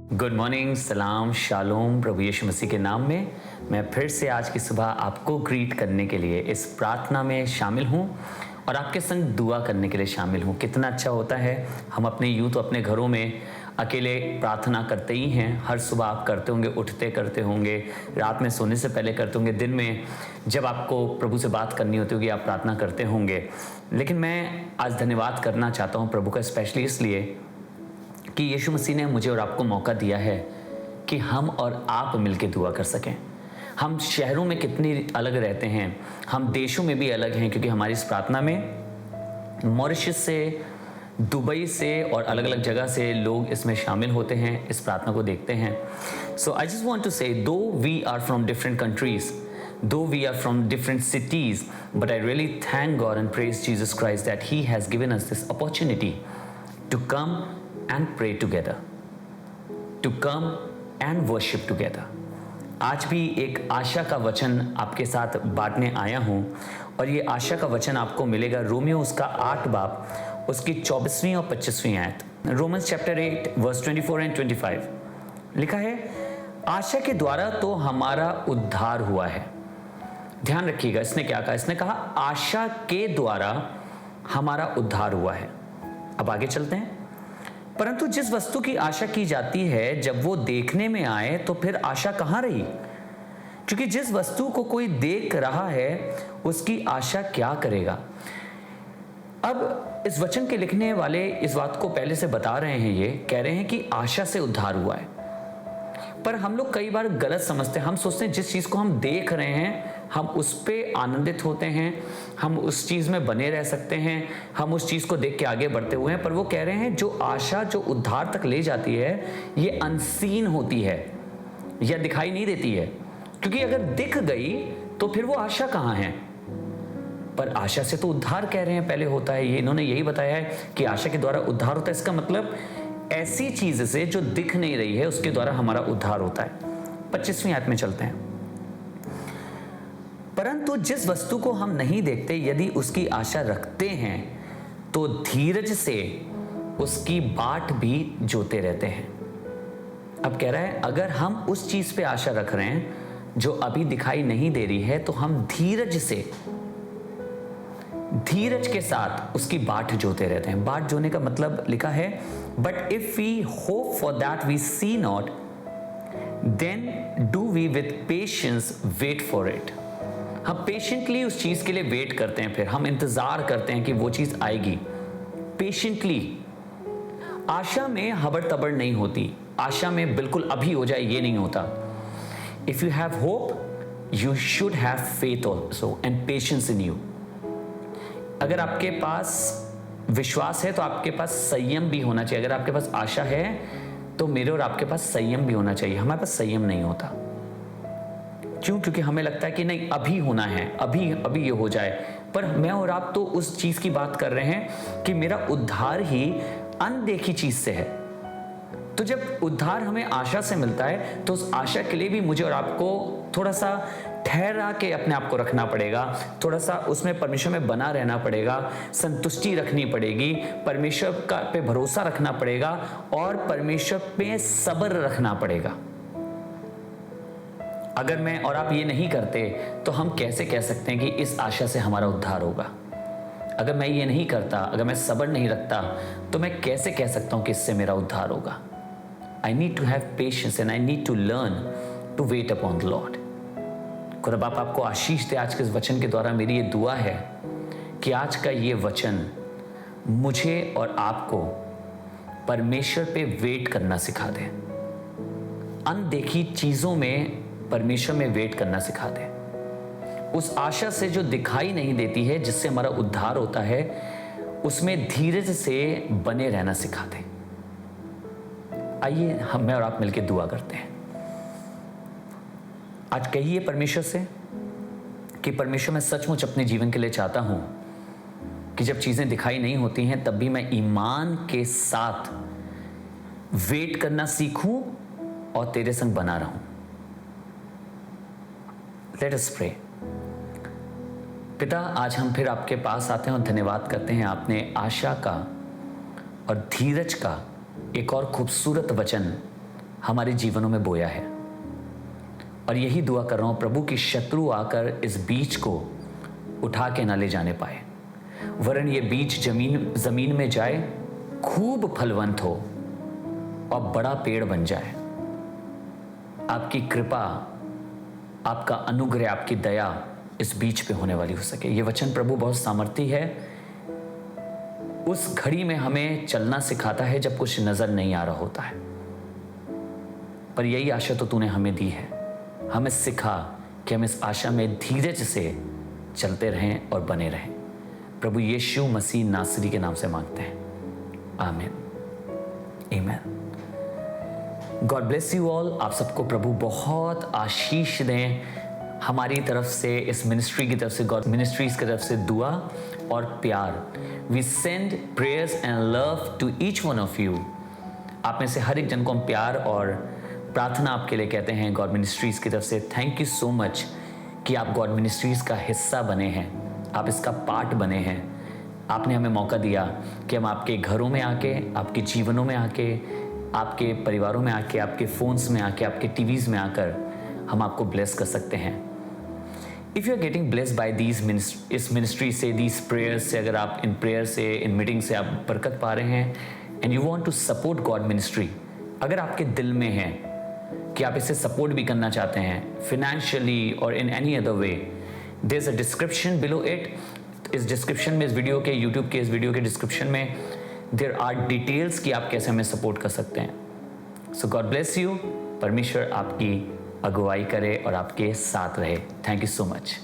Good morning, सलाम, shalom, प्रभु यीशु मसीह के नाम में मैं फिर से आज की सुबह आपको ग्रीट करने के लिए इस प्रार्थना में शामिल हूँ और आपके संग दुआ करने के लिए शामिल हूँ। कितना अच्छा होता है, हम अपने यूथ अपने घरों में अकेले प्रार्थना करते ही हैं। हर सुबह आप करते होंगे, उठते करते होंगे, रात में सोने से पहले करते होंगे, दिन में जब आपको प्रभु से बात करनी होती होगी आप प्रार्थना करते होंगे। लेकिन मैं आज धन्यवाद करना चाहता हूँ प्रभु का, स्पेशली इसलिए कि यीशु मसीह ने मुझे और आपको मौका दिया है कि हम और आप मिलकर दुआ कर सकें। हम शहरों में कितनी अलग रहते हैं, हम देशों में भी अलग हैं, क्योंकि हमारी इस प्रार्थना में मॉरिशस से, दुबई से और अलग अलग जगह से लोग इसमें शामिल होते हैं, इस प्रार्थना को देखते हैं। So I just want to say, though we are from different countries, though we are from different cities, but I really thank God and praise Jesus Christ that He has given us this opportunity to come and pray together, to come and worship together. आज भी एक आशा का वचन आपके साथ बांटने आया हूँ और ये आशा का वचन आपको मिलेगा रोमियो उसका 8 बाब उसकी 24वीं और 25वीं आयत। रोमन्स चैप्टर 8 वर्स 24 एंड 25 लिखा है, आशा के द्वारा तो हमारा उद्धार हुआ है। ध्यान रखिएगा, इसने क्या कहा? इसने कहा आशा के द्वारा हमारा उद्धार हुआ है। अब आगे चलते हैं। परंतु जिस वस्तु की आशा की जाती है जब वो देखने में आए तो फिर आशा कहां रही? क्योंकि जिस वस्तु को कोई देख रहा है उसकी आशा क्या करेगा? अब इस वचन के लिखने वाले इस बात को पहले से बता रहे हैं, ये कह रहे हैं कि आशा से उद्धार हुआ है। पर हम लोग कई बार गलत समझते हैं। हम सोचते हैं जिस चीज को हम देख रहे हैं हम उस पे आनंदित होते हैं, हम उस चीज में बने रह सकते हैं, हम उस चीज को देख के आगे बढ़ते हुए हैं। पर वो कह रहे हैं जो आशा जो उद्धार तक ले जाती है ये अनसीन होती है या दिखाई नहीं देती है, क्योंकि अगर दिख गई तो फिर वो आशा कहां है? पर आशा से तो उद्धार कह रहे हैं पहले होता है। ये इन्होंने यही बताया है कि आशा के द्वारा उद्धार होता है। इसका मतलब ऐसी चीज से जो दिख नहीं रही है उसके द्वारा हमारा उद्धार होता है। 25वीं आयत में चलते हैं। परंतु जिस वस्तु को हम नहीं देखते यदि उसकी आशा रखते हैं तो धीरज से उसकी बाट भी जोते रहते हैं। अब कह रहा है अगर हम उस चीज पे आशा रख रहे हैं जो अभी दिखाई नहीं दे रही है तो हम धीरज के साथ उसकी बाट जोते रहते हैं। बाट जोने का मतलब लिखा है, but if we hope for that we see not then do we with patience wait for it. हम पेशेंटली उस चीज के लिए वेट करते हैं, फिर हम इंतजार करते हैं कि वो चीज आएगी। पेशेंटली। आशा में हबड़ तबड़ नहीं होती, आशा में बिल्कुल अभी हो जाए ये नहीं होता। If you have hope you should have faith also and patience in you. अगर आपके पास विश्वास है तो आपके पास संयम भी होना चाहिए। अगर आपके पास आशा है तो मेरे और आपके पास संयम भी होना चाहिए। हमारे पास संयम नहीं होता। क्यों? क्योंकि हमें लगता है कि नहीं अभी होना है, अभी ये हो जाए। पर मैं और आप तो उस चीज की बात कर रहे हैं कि मेरा उद्धार ही अनदेखी चीज से है। तो जब उद्धार हमें आशा से मिलता है तो उस आशा के लिए भी मुझे और आपको थोड़ा सा ठहरा के अपने आप को रखना पड़ेगा, थोड़ा सा उसमें परमेश्वर में बना रहना पड़ेगा, संतुष्टि रखनी पड़ेगी, परमेश्वर का पे भरोसा रखना पड़ेगा और परमेश्वर पे सब्र रखना पड़ेगा। अगर मैं और आप ये नहीं करते तो हम कैसे कह सकते हैं कि इस आशा से हमारा उद्धार होगा? अगर मैं ये नहीं करता, अगर मैं सब्र नहीं रखता तो मैं कैसे कह सकता हूं कि इससे मेरा उद्धार होगा? I need to have patience and I need to learn to wait upon the Lord. खुदा बाप आपको आशीष दे। आज के इस वचन के द्वारा मेरी ये दुआ है कि आज का ये वचन मुझे और आपको परमेश्वर पे वेट करना सिखा दे, अनदेखी चीजों में परमेश्वर में वेट करना सिखा दे। उस आशा से जो दिखाई नहीं देती है जिससे हमारा उद्धार होता है उसमें धीरज से बने रहना सिखा दे। आइए हम मैं और आप मिलकर दुआ करते हैं। आज कहिए परमेश्वर से कि परमेश्वर मैं सचमुच अपने जीवन के लिए चाहता हूं कि जब चीजें दिखाई नहीं होती हैं तब भी मैं ईमान के साथ वेट करना सीखूं और तेरे संग बना रहूं। Let us pray. पिता, आज हम फिर आपके पास आते हैं और धन्यवाद करते हैं, आपने आशा का और धीरज का एक और खूबसूरत वचन हमारे जीवनों में बोया है। और यही दुआ कर रहा हूँ, प्रभु की शत्रु आकर इस बीज को उठा के ना ले जाने पाए, वरन ये बीज जमीन में जाए, खूब फलवंत हो और बड़ा पेड़ बन जाए। आपकी कृपा, आपका अनुग्रह, आपकी दया इस बीज पे होने वाली हो सके। ये वचन प्रभु बहुत सामर्थी है। उस घड़ी में हमें चलना सिखाता है जब कुछ नजर नहीं आ रहा होता है, पर यही आशा तो तूने हमें दी है। हमें सिखा कि हम इस आशा में धीरज से चलते रहें और बने रहें। प्रभु यीशु मसीह नासरी के नाम से मांगते हैं, आमीन, आमीन। God bless you all. आप सबको प्रभु बहुत आशीष दें। हमारी तरफ से, इस मिनिस्ट्री की तरफ से, गॉड मिनिस्ट्रीज की तरफ से दुआ और प्यार। We send prayers and love to each one of you. आप में से हर एक जन को हम प्यार और प्रार्थना आपके लिए कहते हैं गॉड मिनिस्ट्रीज की तरफ से। थैंक यू सो मच कि आप गॉड मिनिस्ट्रीज का हिस्सा बने हैं, आप इसका पार्ट बने हैं। आपने हमें मौका दिया कि हम आपके घरों में आके, आपके जीवनों में आके, आपके परिवारों में आके, आपके फ़ोन्स में आके, आपके टीवीज़ में आकर हम आपको ब्लेस कर सकते हैं। If you are getting blessed by इस मिनिस्ट्री से, दीज प्रेयर्स से, अगर आप इन प्रेयर से, इन मीटिंग से आप बरकत पा रहे हैं and you want to support God ministry, अगर आपके दिल में है कि आप इसे सपोर्ट भी करना चाहते हैं फिनेंशियली और in any other way, there is a description below it. इस डिस्क्रिप्शन में, इस वीडियो के, यूट्यूब के इस वीडियो के डिस्क्रिप्शन में देयर आर डिटेल्स कि आप कैसे हमें सपोर्ट कर सकते हैं। सो गॉड ब्लेस यू। परमेश्वर आपकी अगुवाई करे और आपके साथ रहे। Thank you so much.